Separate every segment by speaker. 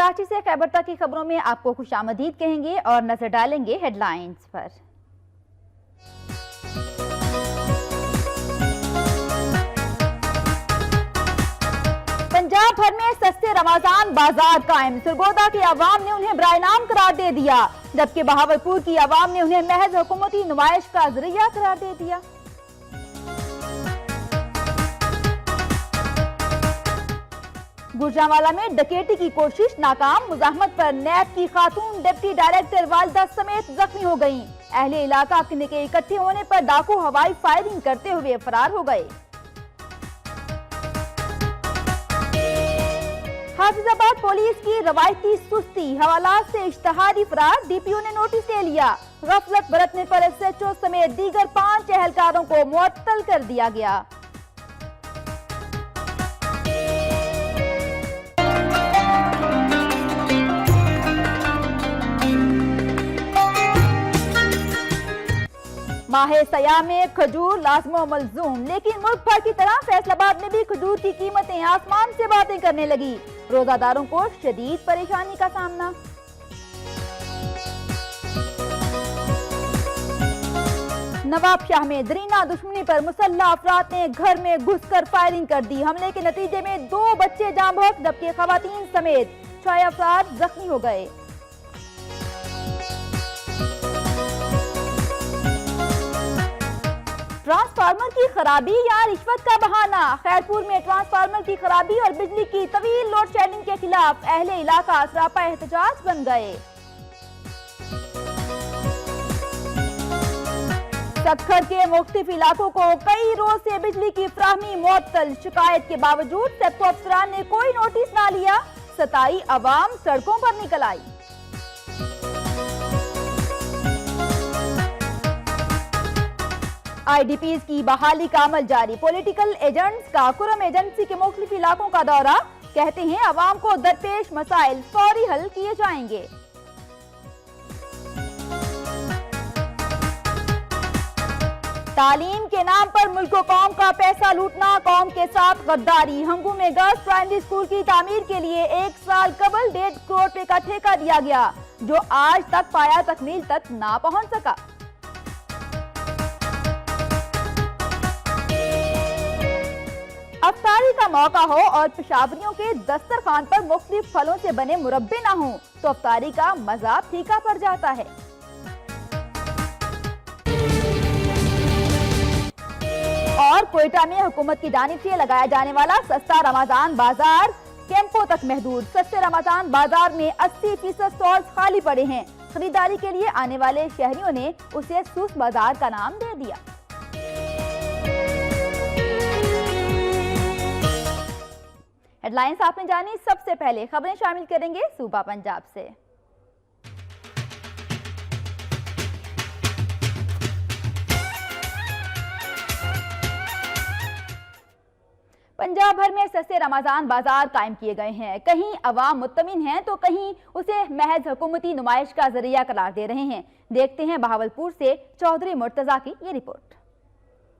Speaker 1: कराची से खैबर तक की खबरों में आपको खुशामदीद कहेंगे और नजर डालेंगे हेडलाइंस पर। पंजाब भर में सस्ते रमजान बाजार कायम। सरगोदा की आवाम ने उन्हें बराए-नाम करार दे दिया, जबकि बहावलपुर की आवाम ने उन्हें महज हुकूमती नुमाइश का जरिया करार दे दिया। गुजरांवाला में डकैती की कोशिश नाकाम। मुजाहमत पर नैब की खातून डिप्टी डायरेक्टर वालिदा समेत जख्मी हो गईं। अहले इलाका के इकट्ठे होने पर डाकू हवाई फायरिंग करते हुए फरार हो गए। हाफिजाबाद पुलिस की रवायती सुस्ती, हवालात से इश्तहारी फरार। डीपीओ ने नोटिस ले लिया। गफलत बरतने पर एसएचओ समेत दीगर 5 एहलकारों को मुअत्तल कर दिया गया। माहे सया में खजूर लाज़िम व मलजूम, लेकिन मुल्क भर की तरह फैसलाबाद में भी खजूर की कीमतें आसमान से बातें करने लगी। रोजादारों को शदीद परेशानी का सामना। नवाबशाह में दरीना दुश्मनी पर मुसल्लह अफराद ने घर में घुसकर फायरिंग कर दी। हमले के नतीजे में 2 बच्चे जाँ बहक, जबकि खवातीन समेत 6 अफराद जख्मी हो गए। ट्रांसफार्मर की खराबी या रिश्वत का बहाना। खैरपुर में ट्रांसफार्मर की खराबी और बिजली की तवील लोड शेडिंग के खिलाफ अहले इलाका सरापा एहतजाज बन गए। सखर के मुख्तलिफ इलाकों को कई रोज से बिजली की फराहमी मुअत्तल। शिकायत के बावजूद सेप्को अफसरान ने कोई नोटिस ना लिया। सताई अवाम सड़कों पर निकल आई। आईडीपीज की बहाली का अमल जारी। पॉलिटिकल एजेंट्स का कुरम एजेंसी के मुख्तलिफ इलाकों का दौरा। कहते हैं अवाम को दरपेश मसाइल फौरी हल किए जाएंगे। तालीम के नाम पर मुल्क व कौम का पैसा लूटना, कौम के साथ गद्दारी। हंगू में गर्ल्स प्राइमरी स्कूल की तामीर के लिए 1 साल कबल 1.5 करोड़ रुपए का ठेका दिया गया, जो आज तक पाया तकमील तक ना पहुंच सका। अफ्तारी का मौका हो और पेशावरियों के दस्तरखान पर मुख्तलिफ फलों से बने मुरब्बे ना हो तो अफ्तारी का मजा फीका पड़ जाता है। और कोयटा में हुकूमत की जानिब से लगाया जाने वाला सस्ता रमजान बाजार कैंपों तक महदूद। सस्ते रमजान बाजार में 80% स्टॉल्स खाली पड़े हैं। खरीदारी के लिए आने वाले शहरियों ने उसे सूस बाजार का नाम दे दिया। हेडलाइंस आपने जानी, सबसे पहले खबरें शामिल करेंगे सूबा पंजाब से। पंजाब भर में सस्ते रमजान बाजार कायम किए गए हैं। कहीं अवाम मुत्तमिन हैं तो कहीं उसे महज हुकूमती नुमाइश का जरिया करार दे रहे हैं। देखते हैं बहावलपुर से चौधरी मुर्तजा की ये रिपोर्ट।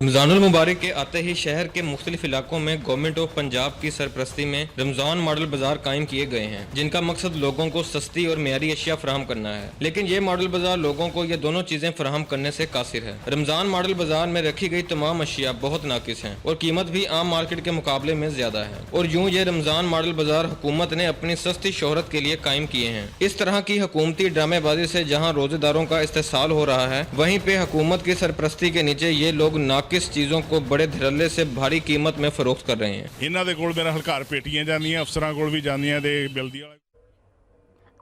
Speaker 2: रमजानुल मुबारक के आते ही शहर के मुख्तलिफ इलाकों में गवर्नमेंट ऑफ पंजाब की सरपरस्ती में रमजान मॉडल बाजार कायम किए गए हैं, जिनका मकसद लोगों को सस्ती और मेयारी अशिया फराहम करना है। लेकिन ये मॉडल बाजार लोगों को ये दोनों चीजें फराहम करने से कासिर है। रमजान मॉडल बाजार में रखी गई तमाम अशिया बहुत नाकिस हैं और कीमत भी आम मार्केट के मुकाबले में ज्यादा है। और यूँ ये रमजान मॉडल बाजार हुकूमत ने अपनी सस्ती शोहरत के लिए कायम किए हैं। इस तरह की हुकूमती ड्रामेबाजी से जहाँ रोजेदारों का इस्तेसाल हो रहा है, वहीं पे हुकूमत की सरपरस्ती के नीचे ये लोग किस चीजों को बड़े धड़ल्ले से भारी कीमत में फरोख्त कर रहे हैं।
Speaker 3: इन्हां दे कोल मेरा हलकार पेटियां जांदियां, अफसरां कोल भी जांदियां ते बिलदी वाला।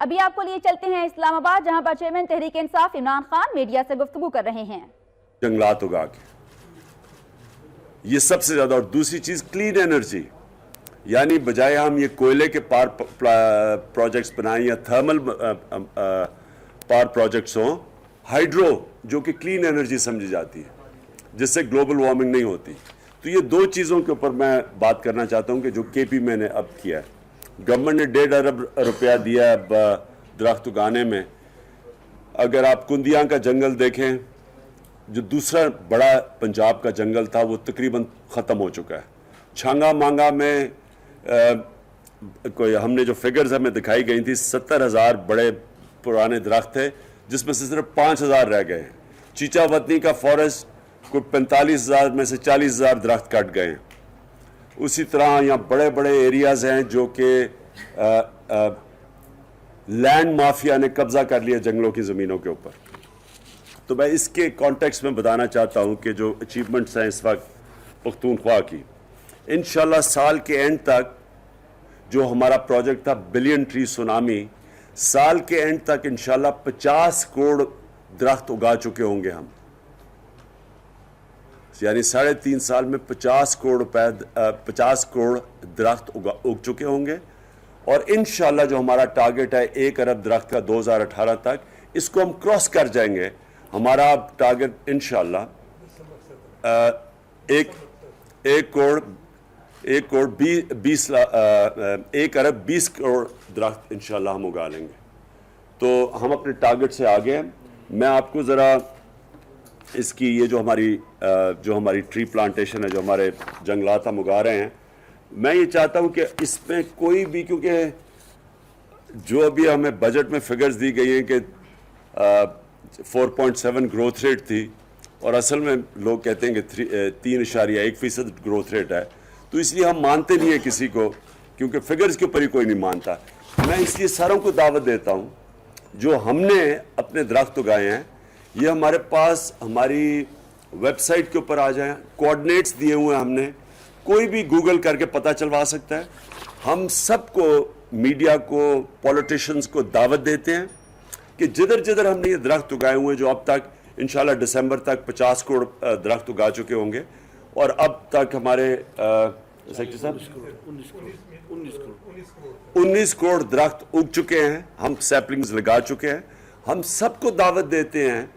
Speaker 1: अभी आपको लिए चलते हैं इस्लामाबाद, जहां पर चेयरमैन तहरीक इंसाफ इमरान खान मीडिया से गुफ्तगू कर रहे हैं।
Speaker 4: जंगलात उगा के, ये सबसे ज्यादा। और दूसरी चीज क्लीन एनर्जी, यानी बजाय हम ये कोयले के पार प्रोजेक्ट्स बनाएं या थर्मल पावर प्रोजेक्ट्स हों, हाइड्रो जो कि क्लीन एनर्जी समझी जाती है, जिससे ग्लोबल वार्मिंग नहीं होती। तो ये 2 चीज़ों के ऊपर मैं बात करना चाहता हूँ कि जो केपी में ने अब किया है। गवर्नमेंट ने 1.5 अरब रुपया दिया अब दरख्त उगाने में। अगर आप कुंदियाँ का जंगल देखें, जो दूसरा बड़ा पंजाब का जंगल था, वो तकरीबन ख़त्म हो चुका है। छांगा मांगा में कोई हमने जो फिगर्स हमें दिखाई गई थी 70,000 बड़े पुराने दरख्त थे जिसमें से सिर्फ 5,000 रह गए हैं। चीचा वतनी का फॉरेस्ट कोई 45,000 में से 40,000 दरख्त कट गए हैं। उसी तरह यहाँ बड़े बड़े एरियाज़ हैं जो कि लैंड माफिया ने कब्जा कर लिया जंगलों की ज़मीनों के ऊपर। तो मैं इसके कॉन्टेक्स्ट में बताना चाहता हूँ कि जो अचीवमेंट्स हैं इस वक्त पख्तूनख्वा की, इंशाल्लाह साल के एंड तक जो हमारा प्रोजेक्ट था बिलियन ट्री सुनामी, साल के एंड तक इंशाल्लाह 50 करोड़ दरख्त उगा चुके होंगे हम, यानी 3.5 साल में 50 करोड़ दरख्त उग चुके होंगे। और इंशाल्लाह जो हमारा टारगेट है 1 अरब दरख्त का 2018 तक, इसको हम क्रॉस कर जाएंगे। हमारा टारगेट इंशाल्लाह 1 अरब 20 करोड़ दरख्त इंशाल्लाह हम उगा लेंगे। तो हम अपने टारगेट से आगे हैं। मैं आपको ज़रा इसकी ये जो हमारी ट्री प्लांटेशन है, जो हमारे जंगलात हम उगा रहे हैं, मैं ये चाहता हूँ कि इसमें कोई भी, क्योंकि जो अभी हमें बजट में फिगर्स दी गई हैं कि 4.7 ग्रोथ रेट थी और असल में लोग कहते हैं कि 3.1% ग्रोथ रेट है, तो इसलिए हम मानते नहीं है किसी को, क्योंकि फिगर्स के ऊपर ही कोई नहीं मानता। मैं इसलिए सारों को दावत देता हूँ जो हमने अपने दरख्त उगाए हैं, ये हमारे पास हमारी वेबसाइट के ऊपर आ जाएं, कोऑर्डिनेट्स दिए हुए हैं हमने, कोई भी गूगल करके पता चलवा सकता है। हम सबको, मीडिया को, पॉलिटिशियंस को दावत देते हैं कि जिधर जिधर हमने ये दरख्त उगाए हुए हैं, जो अब तक इंशाल्लाह दिसंबर तक 50 करोड़ दरख्त उगा चुके होंगे, और अब तक हमारे सेक्रेटरी साहब 19 करोड़ दरख्त उग चुके हैं, हम सैपलिंग्स लगा चुके हैं। हम सबको दावत देते हैं,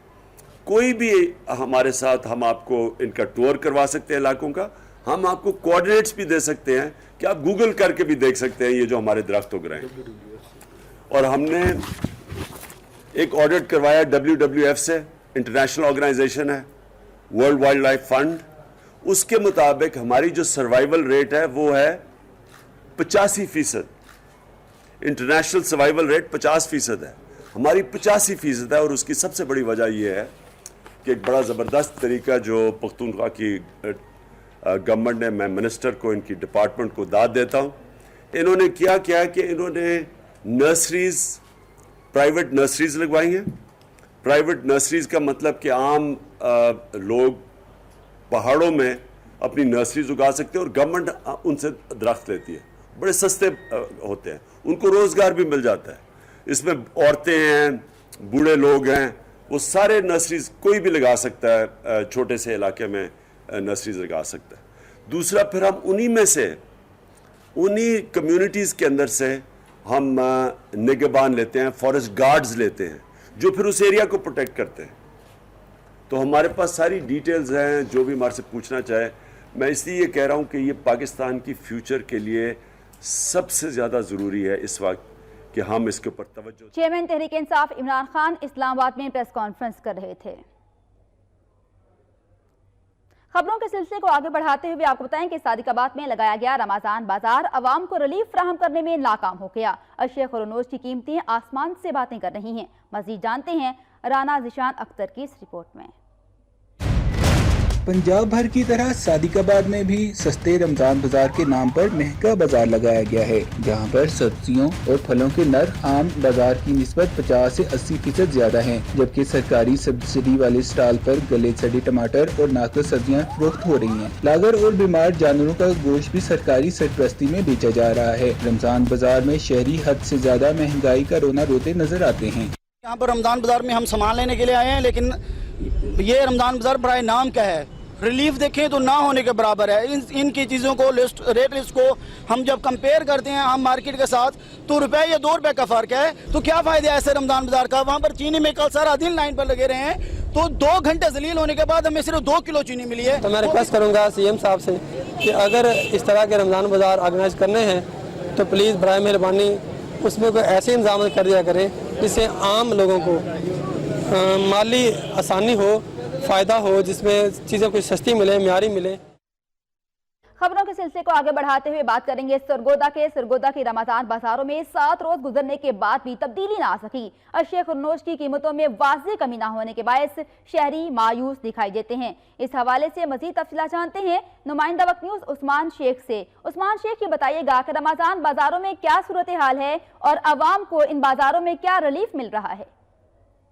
Speaker 4: कोई भी हमारे साथ, हम आपको इनका टूर करवा सकते हैं इलाकों का, हम आपको कोऑर्डिनेट्स भी दे सकते हैं कि आप गूगल करके भी देख सकते हैं ये जो हमारे दरख्त उग रहे हैं। और हमने एक ऑडिट करवाया WWF से, इंटरनेशनल ऑर्गेनाइजेशन है, वर्ल्ड वाइल्ड लाइफ फंड, उसके मुताबिक हमारी जो सर्वाइवल रेट है वो है 85%। इंटरनेशनल सर्वाइवल रेट 50% है, हमारी 85% है। और उसकी सबसे बड़ी वजह यह है कि एक बड़ा ज़बरदस्त तरीका जो पख्तूनख्वा की गवर्नमेंट ने, मैं मिनिस्टर को, इनकी डिपार्टमेंट को दाद देता हूँ, इन्होंने क्या है कि इन्होंने नर्सरीज, प्राइवेट नर्सरीज लगवाई हैं। प्राइवेट नर्सरीज का मतलब कि आम लोग पहाड़ों में अपनी नर्सरीज उगा सकते हैं और गवर्नमेंट उनसे दरख्त लेती है, बड़े सस्ते होते हैं, उनको रोज़गार भी मिल जाता है। इसमें औरतें हैं, बूढ़े लोग हैं, वो सारे नर्सरीज कोई भी लगा सकता है, छोटे से इलाके में नर्सरीज लगा सकता है। दूसरा, फिर हम उन्हीं में से, उन्हीं कम्युनिटीज़ के अंदर से हम निगहबान लेते हैं, फॉरेस्ट गार्ड्स लेते हैं, जो फिर उस एरिया को प्रोटेक्ट करते हैं। तो हमारे पास सारी डिटेल्स हैं, जो भी हमारे से पूछना चाहे। मैं इसलिए ये कह रहा हूँ कि ये पाकिस्तान की फ्यूचर के लिए सबसे ज़्यादा ज़रूरी है इस वक्त कि हम इसके ऊपर तवज्जो।
Speaker 1: चेयरमैन तहरीक इंसाफ इमरान खान इस्लामाबाद में प्रेस कॉन्फ्रेंस कर रहे थे। खबरों के सिलसिले को आगे बढ़ाते हुए आपको बताएं कि सादिकाबाद में लगाया गया रमजान बाजार अवाम को रिलीफ फ्राहम करने में नाकाम हो गया। अशरफ और अनोज की कीमतें आसमान से बातें कर रही हैं। मजीद जानते हैं राना जिशान अख्तर की इस रिपोर्ट में।
Speaker 5: पंजाब भर की तरह सादिकाबाद में भी सस्ते रमजान बाजार के नाम पर महंगा बाजार लगाया गया है, जहां पर सब्जियों और फलों के नर्ख आम बाजार की निस्बत 50 से 80% ज्यादा हैं, जबकि सरकारी सब्सिडी वाले स्टॉल पर गले सड़े टमाटर और नाकस सब्जियां फरोख्त हो रही हैं। लागर और बीमार जानवरों का गोश्त भी सरकारी सरपरस्ती में बेचा जा रहा है। रमजान बाजार में शहरी हद से ज्यादा महंगाई का रोना रोते नजर आते हैं।
Speaker 6: यहाँ पर रमजान बाजार में हम सामान लेने के लिए आए हैं, लेकिन ये रमजान बाजार बड़ा नाम का है, रिलीफ देखें तो ना होने के बराबर है। इनकी चीज़ों को रेट लिस्ट को हम जब कंपेयर करते हैं हम मार्केट के साथ, तो रुपए या 2 रुपए का फर्क है। तो क्या फायदा है ऐसे रमजान बाजार का। वहाँ पर चीनी में कल सारा दिन लाइन पर लगे रहे हैं, तो 2 घंटे जलील होने के बाद हमें सिर्फ 2 किलो चीनी मिली है।
Speaker 7: तो मैं रिक्वेस्ट करूँगा CM साहब से कि अगर इस तरह के रमजान बाजार ऑर्गेनाइज करने हैं तो प्लीज़ बराए मेहरबानी उसमें कोई ऐसे इंतजाम कर दिया करें जिससे आम लोगों को माली आसानी हो, फ़ायदा हो, जिसमें चीज़ें कुछ सस्ती मिले, म्यारी मिले।
Speaker 1: खबरों के सिलसिले को आगे बढ़ाते हुए बात करेंगे सरगोदा की रमजान बाजारों में 7 रोज गुजरने के बाद भी तब्दीली ना आ सकी। अशिया खुर्नोश की कीमतों में वाज़ेह कमी ना होने के बायस शहरी मायूस दिखाई देते हैं। इस हवाले से मजीद तफसीलात जानते हैं नुमाइंदा वक्त न्यूज उस्मान शेख से। उस्मान शेख, ये बताइएगा कि रमजान बाजारों में क्या सूरत हाल है और आवाम को इन बाजारों में क्या रिलीफ मिल रहा है?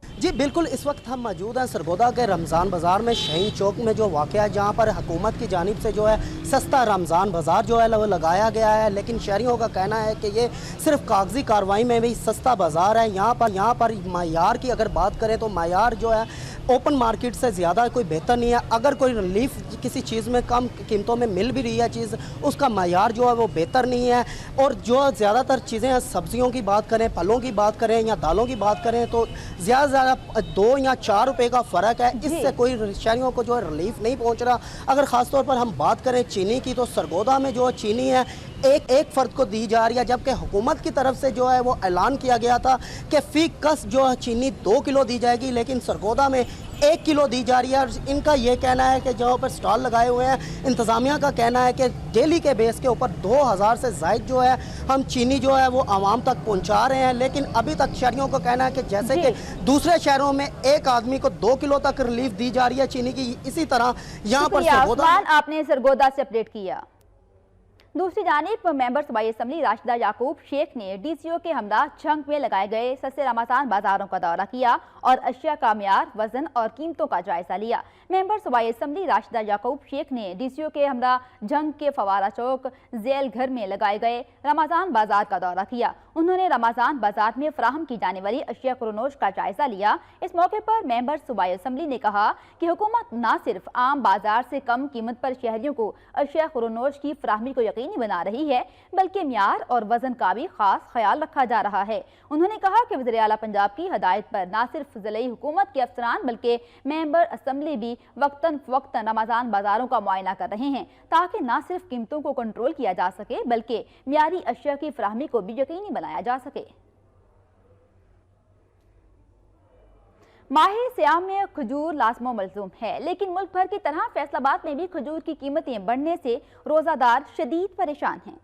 Speaker 8: जी बिल्कुल, इस वक्त हम मौजूद हैं सरगोदा के रमज़ान बाज़ार में, शाहीन चौक में जो वाक़या है, जहाँ पर हुकूमत की जानिब से जो है सस्ता रमज़ान बाज़ार जो है वो लगाया गया है। लेकिन शहरियों का कहना है कि ये सिर्फ कागजी कार्रवाई में भी सस्ता बाज़ार है। यहाँ पर मायार की अगर बात करें तो मायार जो है ओपन मार्केट से ज़्यादा कोई बेहतर नहीं है। अगर कोई रिलीफ किसी चीज़ में कम कीमतों में मिल भी रही है चीज़, उसका मायार जो है वो बेहतर नहीं है। और जो ज़्यादातर चीज़ें हैं, सब्जियों की बात करें, फलों की बात करें या दालों की बात करें, तो ज़्यादा से ज़्यादा 2 या 4 रुपए का फ़र्क है। इससे कोई शहरियों को जो है रिलीफ नहीं पहुँच रहा। अगर ख़ास तौर पर हम बात करें चीनी की, तो सरगोदा में जो चीनी है एक फ़र्द को दी जा रही है, जबकि हुकूमत की तरफ से जो है वो ऐलान किया गया था कि फ़ी कस जो है चीनी 2 किलो दी जाएगी, लेकिन सरगोदा में 1 किलो दी जा रही है। और इनका ये कहना है कि जहाँ पर स्टॉल लगाए हुए हैं, इंतज़ामिया का कहना है कि डेली के बेस के ऊपर 2000 से ज़ायद जो है हम चीनी जो है वो आवाम तक पहुँचा रहे हैं। लेकिन अभी तक शहरियों को कहना है कि जैसे कि दूसरे शहरों में एक आदमी को 2 किलो तक रिलीफ दी जा रही है चीनी की, इसी तरह यहाँ पर सरगोदा।
Speaker 1: आपने सरगोदा से अपडेट किया। दूसरी जानिब मेंबर सूबाई असम्बली राशिदा याकूब शेख ने डीसीओ के हमरा झंग में लगाए गए सस्ते रमजान बाजारों का दौरा किया और अशिया का म्यार, वजन और कीमतों का जायजा लिया। मेंबर सूबाई असम्बली राशिदा याकूब शेख ने डीसीओ के हमरा झंग के फवारा चौक जेल घर में लगाए गए रमजान बाजार का दौरा किया। उन्होंने रमजान बाजार में फराहम की जाने वाली अशिया खुर्नोश का जायजा लिया। इस मौके पर मेंबर सूबाई असम्बली ने कहा कि हुकूमत न सिर्फ आम बाजार से कम कीमत पर शहरियों को अशिया खुर्नोश की फराहमी को यकीनी बना रही है, बल्कि म्यार और वजन का भी खास ख्याल रखा जा रहा है। उन्होंने कहा कि वज़ीर आला पंजाब की हदायत पर न सिर्फ ज़िले हुकूमत के अफसरान बल्कि मेंबर असम्बली भी वक्तन फवक्तन रमजान बाजारों का मुआयना कर रहे हैं, ताकि न सिर्फ कीमतों को कंट्रोल किया जा सके बल्कि म्यारी अशिया की फराहमी को भी यकीनी बनाया जा सके। माहे सियाम में खजूर लाज़मो मलजूम है, लेकिन मुल्क भर की तरह फैसलाबाद में भी खजूर की कीमतें बढ़ने से रोजादार शदीद परेशान हैं।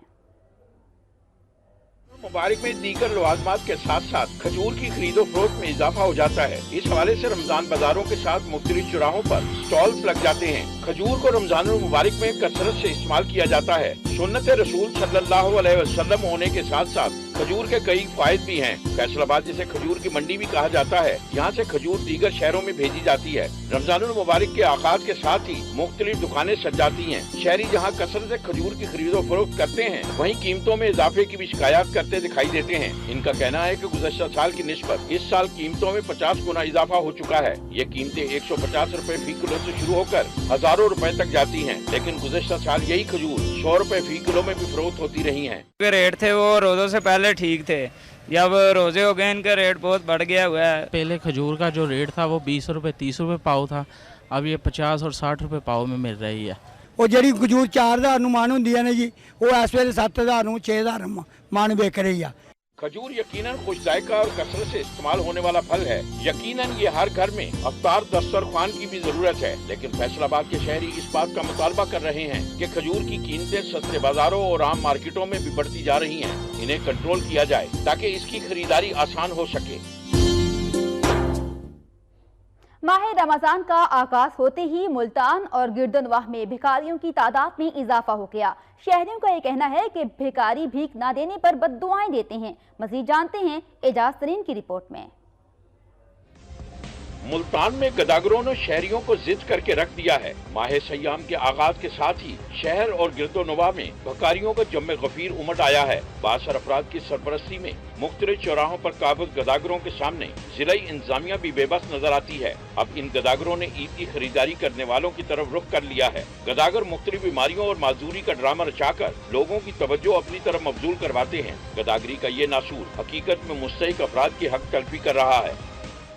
Speaker 9: मुबारक में दीगर लवाजमात के साथ साथ खजूर की खरीदो फरोख्त में इजाफा हो जाता है। इस हवाले से रमजान बाजारों के साथ मुख्तलिफ चौराहों पर स्टॉल्स लग जाते हैं। खजूर को रमजान मुबारक में कसरत से इस्तेमाल किया जाता है। सुन्नत रसूल सल्लल्लाहु अलैहि वसल्लम होने के साथ साथ खजूर के कई फायदे भी हैं। फैसलाबाद जिसे खजूर की मंडी भी कहा जाता है, यहाँ से खजूर दीगर शहरों में भेजी जाती है। रमजान मुबारक के आगाज के साथ ही मुख्तलिफ दुकानें सज जाती हैं। शहरी जहाँ कसरत से खजूर की खरीदो फरोख्त करते हैं, वहीं कीमतों में इजाफे की भी शिकायत करते दिखाई देते हैं। इनका कहना है कि गुज़श्ता साल की निस्बत इस साल कीमतों में 50 गुना इजाफा हो चुका है। ये कीमतें 150 रुपए फी किलो से शुरू होकर हजारों रुपए तक जाती हैं, लेकिन गुज़श्ता साल यही खजूर 100 रुपए फी किलो में भी फरोख्त होती रही हैं।
Speaker 10: रेट थे वो रोजों से पहले ठीक थे, जब रोजे हो गए इनका रेट बहुत बढ़ गया हुआ है।
Speaker 11: पहले खजूर का जो रेट था वो 20 रुपए 30 रुपए पाव था, अब ये 50 और 60 रुपए पाव में मिल रही है।
Speaker 12: ਉਹ ਜਿਹੜੀ ਖਜੂਰ 4000 ਨੂੰ ਮਣ ਹੁੰਦੀਆਂ ਨੇ ਜੀ, ਉਹ ਇਸ ਵੇਲੇ 7000 ਨੂੰ 6000 ਮਣ ਵਿਕ ਰਹੀ ਆ।
Speaker 9: खजूर यकीनन खुश जायका और कसरत से इस्तेमाल होने वाला फल है। यकीनन ये हर घर में अफ्तार दस्तरखान की भी जरूरत है, लेकिन फैसलाबाद के शहरी इस बात का मुतालबा कर रहे हैं कि खजूर की कीमतें सस्ते बाजारों और आम मार्केटों में भी बढ़ती जा रही हैं। इन्हें कंट्रोल किया जाए ताकि इसकी खरीदारी आसान हो सके।
Speaker 1: माह रमजान का आगाज होते ही मुल्तान और गिरदनवाह में भिखारियों की तादाद में इजाफा हो गया। शहरियों का ये कहना है कि भिखारी भीख ना देने पर बद्दुआएं देते हैं। मजीद जानते हैं एजाज तरीन की रिपोर्ट में।
Speaker 9: मुल्तान में गदागरों ने शहरियों को जिद करके रख दिया है। माह सयाम के आगाज के साथ ही शहर और गिरदोनवा में भिखारियों का जम्मे गफीर उमड़ आया है। बासर अफराद की सरपरस्ती में मुख्तलिफ चौराहों पर काबुज गदागरों के सामने जिला इंतजामिया भी बेबस नजर आती है। अब इन गदागरों ने ईद की खरीदारी करने वालों की तरफ रुख कर लिया है। गदागर मुख्तलिफ बीमारियों और माजूरी का ड्रामा रचाकर लोगों की तवज्जो अपनी तरफ मबजूल करवाते हैं। गदागरी का ये नासूर हकीकत में मुस्तहिक अफराद की हक तलफी कर रहा है।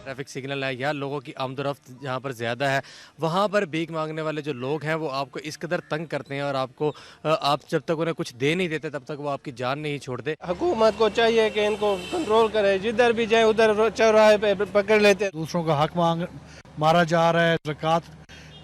Speaker 13: ट्रैफिक सिग्नल है या लोगों की आमदोरफ्त जहाँ पर ज़्यादा है, वहाँ पर भीख मांगने वाले जो लोग हैं वो आपको इस कदर तंग करते हैं और आप जब तक उन्हें कुछ दे नहीं देते तब तक वो आपकी जान नहीं छोड़ते।
Speaker 7: हुकूमत को चाहिए कि इनको कंट्रोल करे, जिधर भी जाए उधर चौराहे पे पकड़ लेते।
Speaker 12: दूसरों का हक मारा जा रहा है, ज़कात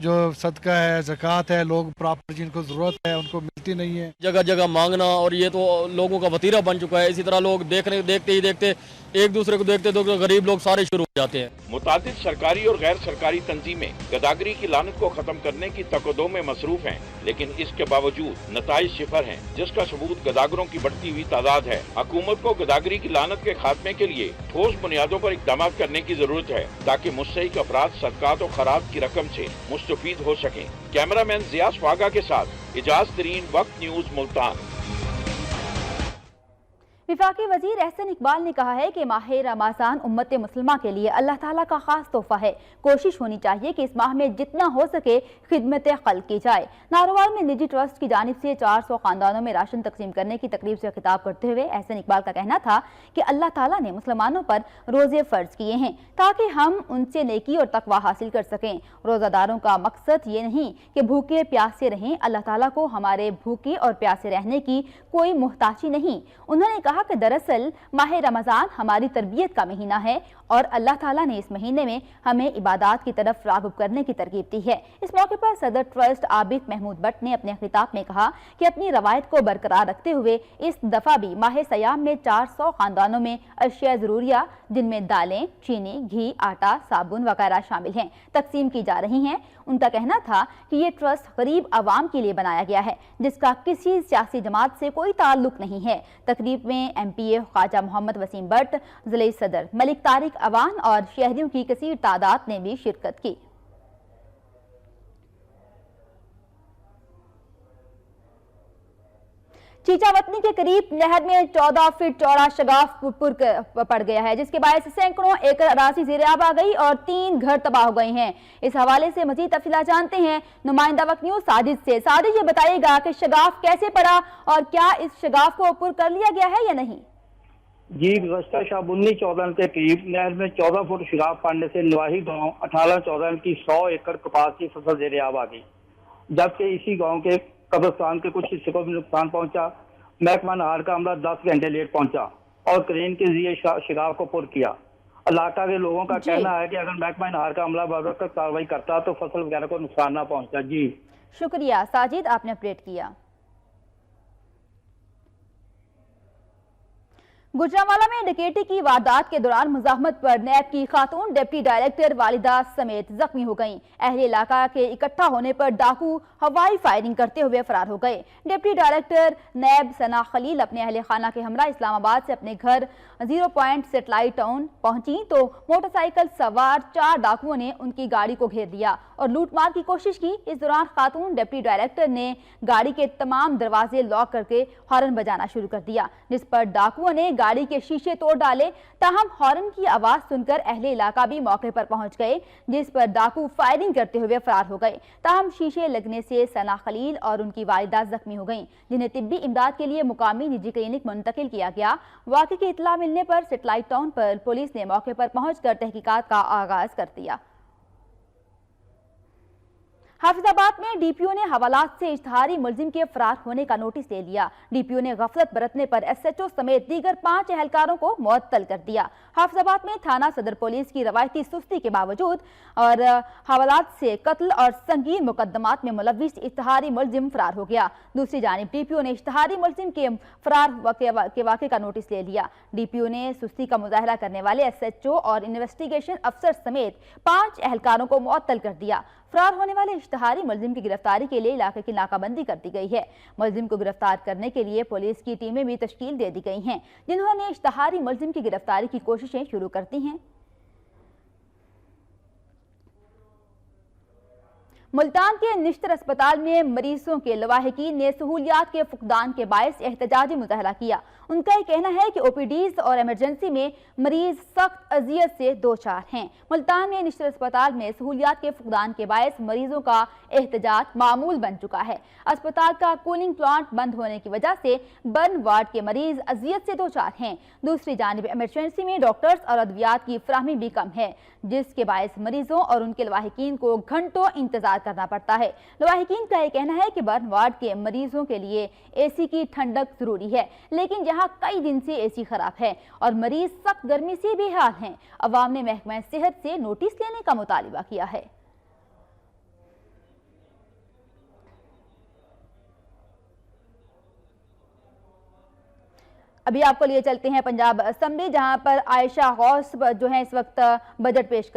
Speaker 14: जो सदका है, ज़कात है, लोग प्रॉपर जिनको ज़रूरत है उनको मिलती नहीं है।
Speaker 15: जगह जगह मांगना, और ये तो लोगों का वतीरा बन चुका है। इसी तरह लोग देखते एक दूसरे को देखते तो गरीब लोग सारे शुरू हो जाते हैं।
Speaker 9: मुतादिद सरकारी और गैर सरकारी तंजीमें गदागरी की लानत को खत्म करने की तकदो में मसरूफ हैं, लेकिन इसके बावजूद नताइज सिफर हैं, जिसका सबूत गदागरों की बढ़ती हुई तादाद है। हुकूमत को गदागरी की लानत के खात्मे के लिए ठोस बुनियादों पर इक़दाम करने की जरूरत है, ताकि मुस्तहिक अफराद सदकात और खैरात की रकम से मुस्तफीद हो सकें। कैमरामैन जियास वागा के साथ इजाज तरीन, वक्त न्यूज, मुल्तान।
Speaker 1: विफाकी वजीर एहसन इकबाल ने कहा है कि माह रमज़ान उम्मत मुस्लिमा के लिए अल्लाह ताला का खास तोहफा है। कोशिश होनी चाहिए कि इस माह में जितना हो सके खिदमत खल्क की जाए। नारोवाल में निजी ट्रस्ट की जानिब से 400 खानदानों में राशन तकसीम करने की तकरीब से खिताब करते हुए एहसन इकबाल का कहना था कि अल्लाह ताला ने मुसलमानों पर रोजे फर्ज किए हैं ताकि हम उनसे नेकी और तकवा हासिल कर सकें। रोजादारों का मकसद ये नहीं कि भूखे प्यासे रहें, अल्लाह ताला को हमारे भूखे और प्यासे रहने की कोई मुहताजी नहीं। उन्होंने कहा कि दरअसल माह रमज़ान हमारी तरबियत का महीना है और अल्लाह ताला ने इस महीने में हमें इबादत की तरफ राग़िब करने की तरगीब दी है। इस मौके पर सदर ट्रस्ट आबिद महमूद भट्ट ने अपने खिताब में कहा कि अपनी रवायत को बरकरार रखते हुए इस दफ़ा भी माह सयाम में 400 खानदानों में अशिया ज़रूरिया जिनमें दालें, चीनी, घी, आटा, साबुन वगैरह शामिल हैं तकसीम की जा रही हैं। उनका कहना था कि ये ट्रस्ट गरीब आवाम के लिए बनाया गया है जिसका किसी सियासी जमात से कोई ताल्लुक नहीं है। तकरीब में MPA ख्वाजा मोहम्मद वसीम भट्ट, ज़िले सदर मलिक तारिक अवान और शहरियों की कसीर तादाद ने भी शिरकत की। चीचावतनी के करीब नहर में 14 फीट चौड़ा शगाफ पुर पड़ गया है जिसके बायस सैकड़ों एकड़ अराजी ज़ेर-ए-आब आ गई और 3 घर तबाह हो गए हैं। इस हवाले से मजीद तफसीलात जानते हैं नुमाइंदा वक्त न्यूज साजिद से। साजिद, ये बताइएगा कि शगाफ कैसे पड़ा और क्या इस शगाफ को पुर कर लिया गया है या नहीं?
Speaker 16: जी, गुज़श्ता शाबुन्नी 14 के करीब नहर में 14 फुट शगाफ पड़ने से नवाही गाँव 18-14 की 100 एकड़ कपास की फसल ज़ेर-ए-आब आ गई, जबकि इसी गाँव के कब्रिस्तान के कुछ हिस्से को भी नुकसान पहुंचा। महकमा नहार का अमला 10 घंटे लेट पहुंचा और क्रेन के जरिए शगाफ को पुर किया। इलाका के लोगों का कहना है कि अगर महकमा नहार का अमला बवक्त कार्रवाई करता तो फसल वगैरह को नुकसान ना पहुंचा। जी
Speaker 1: शुक्रिया साजिद, आपने अपडेट किया। गुजरांवाला में डकैती की वारदात के दौरान मुजाहमत पर नैब की खातून डिप्टी डायरेक्टर वालिदा समेत जख्मी हो गईं। अहले इलाका के इकट्ठा होने पर डाकू हवाई फायरिंग करते हुए फरार हो गए। डिप्टी डायरेक्टर नैब सना खलील अपने अहले खाना के हमरा इस्लामाबाद से अपने घर 0 पॉइंट सेटेलाइट टाउन पहुंची तो मोटरसाइकिल सवार 4 डाकुओं ने उनकी गाड़ी को घेर लिया और लूटमार की कोशिश की। इस दौरान खातून डिप्टी डायरेक्टर ने गाड़ी के तमाम दरवाजे लॉक करके हॉर्न बजाना शुरू कर दिया, जिस पर डाकुओं ने गाड़ी के शीशे तोड़ डाले। ताहम हॉर्न की आवाज सुनकर अहले इलाका भी मौके पर पहुंच गए, जिस पर डाकू फायरिंग करते हुए फरार हो गए। ताहम शीशे लगने से सना खलील और उनकी वालिदा जख्मी हो गईं, जिन्हें तिब्बी इमदाद के लिए मुकामी निजी क्लिनिक मुंतकिल किया गया। वाक़े की इत्तला मिलने पर सेटेलाइट टाउन पर पुलिस ने मौके पर पहुंचकर तहकीकात का आगाज कर दिया। हाफिजाबाद में डीपीओ ने हवालात से इश्तहारी मुलजिम के फरार होने का नोटिस ले लिया। डीपीओ ने गफलत बरतने पर SHO समेत दीगर 5 एहलकारों को मुअत्तल कर दिया। हाफिजाबाद में थाना सदर पुलिस की रवायती सुस्ती के बावजूद और हवालात से कत्ल और संगीन मुकदमात में मुलविस इश्तहारी मुलजिम फरार हो गया। दूसरी जानिब डीपीओ ने इश्तहारी मुलजिम के फरार के वाक़े का नोटिस ले लिया। डीपीओ ने सुस्ती का मुजाहरा करने वाले SHO और इन्वेस्टिगेशन अफसर समेत 5 एहलकारों को मुअत्तल कर दिया। फरार होने वाले इश्तहारी मुलजिम की गिरफ्तारी के लिए इलाके की नाकाबंदी कर दी गई है। मुलजिम को गिरफ्तार करने के लिए पुलिस की टीमें भी तश्कील दे दी गई हैं, जिन्होंने इश्तहारी मुलजिम की गिरफ्तारी की कोशिशें शुरू कर दी हैं। मुल्तान के निश्तर अस्पताल में मरीजों के लवाहिकीन ने सहूलियात के फुकदान के बायस एहतजाजी मुजाहरा किया। उनका ये कहना है कि OPDs और इमरजेंसी में मरीज सख्त अजियत से दो चार हैं। मुल्तान में निश्तर अस्पताल में सहूलियात के फुकदान के बायस मरीजों का एहतजाज मामूल बन चुका है। अस्पताल का कूलिंग प्लांट बंद होने की वजह से बर्न वार्ड के मरीज अजियत से दो चार हैं। दूसरी जानिब इमरजेंसी में डॉक्टर्स और अद्वियात की फ्राहमी भी कम है, जिसके बायस मरीजों और उनके लवाहिकीन को घंटों इंतजार करना पड़ता है। लवाहिकीन का यह कहना है कि बर्न वार्ड के मरीजों के लिए AC की ठंडक जरूरी है, लेकिन यहाँ कई दिन से AC खराब है और मरीज सख्त गर्मी से बेहाल हैं। अवाम ने महकमा सेहत से नोटिस लेने का मुतालिबा किया है। अभी आपको लिए चलते हैं पंजाब असेंबली, जहां पर आयशा गौस जो है इस वक्त बजट पेश